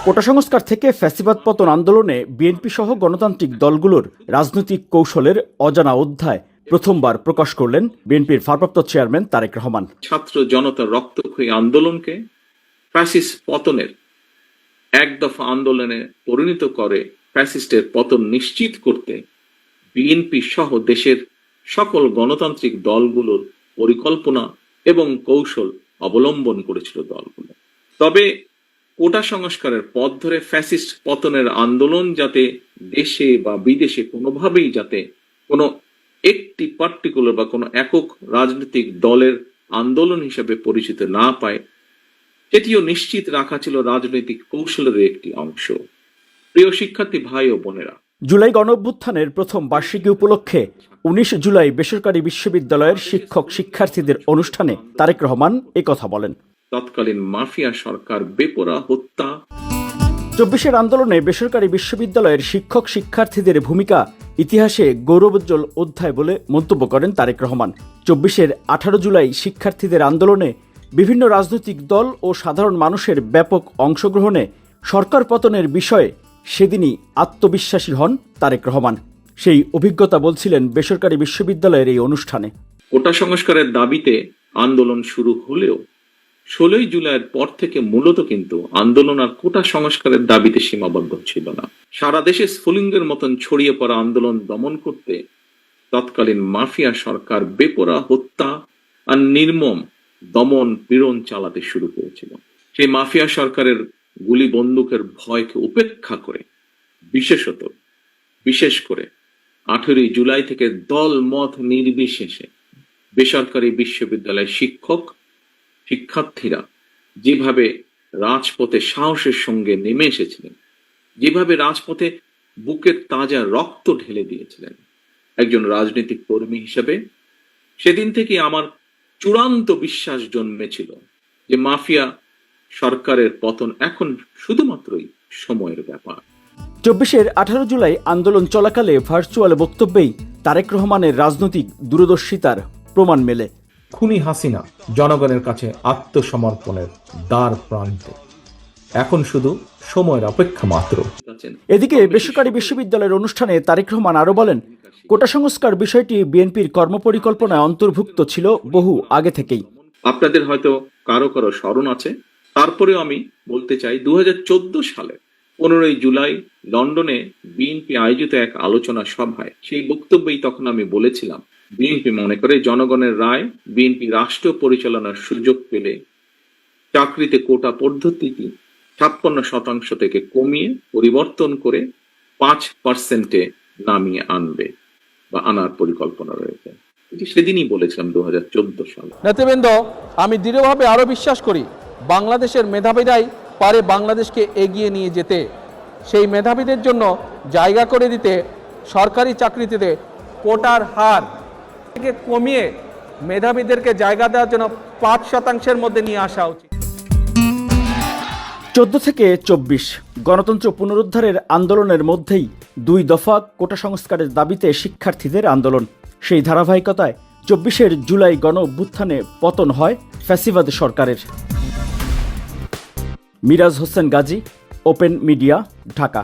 কোটা সংস্কার থেকে ফ্যাসিবাদ পতন আন্দোলনে বিএনপি সহ গণতান্ত্রিক দলগুলোর রাজনৈতিক কৌশলের অজানা অধ্যায় প্রথমবার প্রকাশ করলেন বিএনপির ভারপ্রাপ্ত চেয়ারম্যান তারেক রহমান। ছাত্র জনতার রক্তক্ষয়ী আন্দোলনকে ফ্যাসিস্ট পতনের এক দফা আন্দোলনে পরিণত করে ফ্যাসিস্টের পতন নিশ্চিত করতে বিএনপি সহ দেশের সকল গণতান্ত্রিক দলগুলোর পরিকল্পনা এবং কৌশল অবলম্বন করেছিল দলগুলো। তবে কোটা সংস্কারের পথ ধরে ফ্যাসিস্ট পতনের আন্দোলন যাতে দেশে বা বিদেশে কোনোভাবেই যাতে কোনো একটি পার্টিকুলার বা কোনো একক রাজনৈতিক দলের আন্দোলন হিসেবে পরিচিত না পায়, সেটিও নিশ্চিত রাখা ছিল রাজনৈতিক কৌশলের একটি অংশ। প্রিয় শিক্ষার্থী ভাই ও বোনেরা, জুলাই গণঅভ্যুত্থানের প্রথম বার্ষিকী উপলক্ষে 19 জুলাই বেসরকারি বিশ্ববিদ্যালয়ের শিক্ষক শিক্ষার্থীদের অনুষ্ঠানে তারেক রহমান একথা বলেন। তৎকালীন মাফিয়া সরকার বেপরা হত্যা। 24-এর আন্দোলনে বেসরকারি বিশ্ববিদ্যালয়ের শিক্ষক শিক্ষার্থীদের ভূমিকা ইতিহাসে গৌরবোজ্জ্বল অধ্যায় বলে মন্তব্য করেন তারেক রহমান। 24-এর 18 জুলাই শিক্ষার্থীদের আন্দোলনে বিভিন্ন রাজনৈতিক দল ও সাধারণ মানুষের ব্যাপক অংশগ্রহণে সরকার পতনের বিষয়ে সেদিনই আত্মবিশ্বাসী হন তারেক রহমান। সেই অভিজ্ঞতা বলছিলেন বেসরকারি বিশ্ববিদ্যালয়ের এই অনুষ্ঠানে। কোটা সংস্কারের দাবিতে আন্দোলন শুরু হলেও 16 জুলাইয়ের পর থেকে মূলত কিন্তু আন্দোলন আর কোটা সংস্কারের দাবিতে সীমাবদ্ধ ছিল না। সারা দেশে স্ফুলিঙ্গের মতন ছড়িয়ে পড়া আন্দোলন দমন করতে তৎকালীন মাফিয়া সরকার বেপরা হত্যা আর নির্মম দমন পীড়ন চালাতে শুরু করেছিল। সেই মাফিয়া সরকারের গুলি বন্দুকের ভয়কে উপেক্ষা করে বিশেষ করে 18 জুলাই থেকে দল মত নির্বিশেষে বেসরকারি বিশ্ববিদ্যালয়ের শিক্ষার্থীরা যেভাবে রাজপথে সাহসের সঙ্গে নেমে এসেছিলেন, যেভাবে রাজপথে বুকের তাজা রক্ত ঢেলে দিয়েছিলেন, একজন রাজনৈতিক কর্মী হিসেবে সেদিন থেকে আমার চূড়ান্ত বিশ্বাস জন্মেছিল যে মাফিয়া সরকারের পতন এখন শুধুমাত্রই সময়ের ব্যাপার। 24-এর 18 জুলাই আন্দোলন চলাকালে ভার্চুয়াল বক্তব্যেই তারেক রহমানের রাজনৈতিক দূরদর্শিতার প্রমাণ মেলে। খুনি হাসিনা জনগণের কাছে আত্মসমর্পণের দ্বার প্রান্তে, এখন শুধু সময়ের অপেক্ষা মাত্র। এদিকে বেসরকারি বিশ্ববিদ্যালয়ের অনুষ্ঠানে তারেক রহমান আরো বলেন, কোটা সংস্কার বিষয়টি বিএনপির কর্মপরিকল্পনায় অন্তর্ভুক্ত ছিল বহু আগে থেকেই। আপনাদের হয়তো কারো কারো স্মরণ আছে, তারপরেও আমি বলতে চাই 2014 সালে 15 জুলাই লন্ডনে বিএনপি আয়োজিত এক আলোচনা সভায় সেই বক্তব্যেই তখন আমি বলেছিলাম, বিএনপি মনে করে জনগণের রায় বিএনপি রাষ্ট্র পরিচালনার সুযোগ পেলে চাকরিতে কোটা পদ্ধতিটি 56% থেকে কমিয়ে পরিবর্তন করে 5% নামিয়ে আনবে বা আনার পরিকল্পনা রয়েছে। এটি সেদিনই বলেছিলাম 2014 সালে। নেতৃবৃন্দ, আমি দৃঢ়ভাবে আরো বিশ্বাস করি বাংলাদেশের মেধাবীরাই পারে বাংলাদেশকে এগিয়ে নিয়ে যেতে। সেই মেধাবীদের জন্য জায়গা করে দিতে সরকারি চাকরিতে কোটার হার থেকে কমিয়ে মেধাবীদেরকে জায়গা দেওয়ার জন্য 5% মধ্যে নিয়ে আসা উচিত। 14 থেকে 24 গণতন্ত্র পুনরুদ্ধারের আন্দোলনের মধ্যেই 2 দফা কোটা সংস্কারের দাবিতে শিক্ষার্থীদের আন্দোলন। সেই ধারাবাহিকতায় 24-এর জুলাই গণ অভ্যুত্থানে পতন হয় ফ্যাসিবাদ সরকারের। Miraj Hossain Gazi, open media, Dhaka.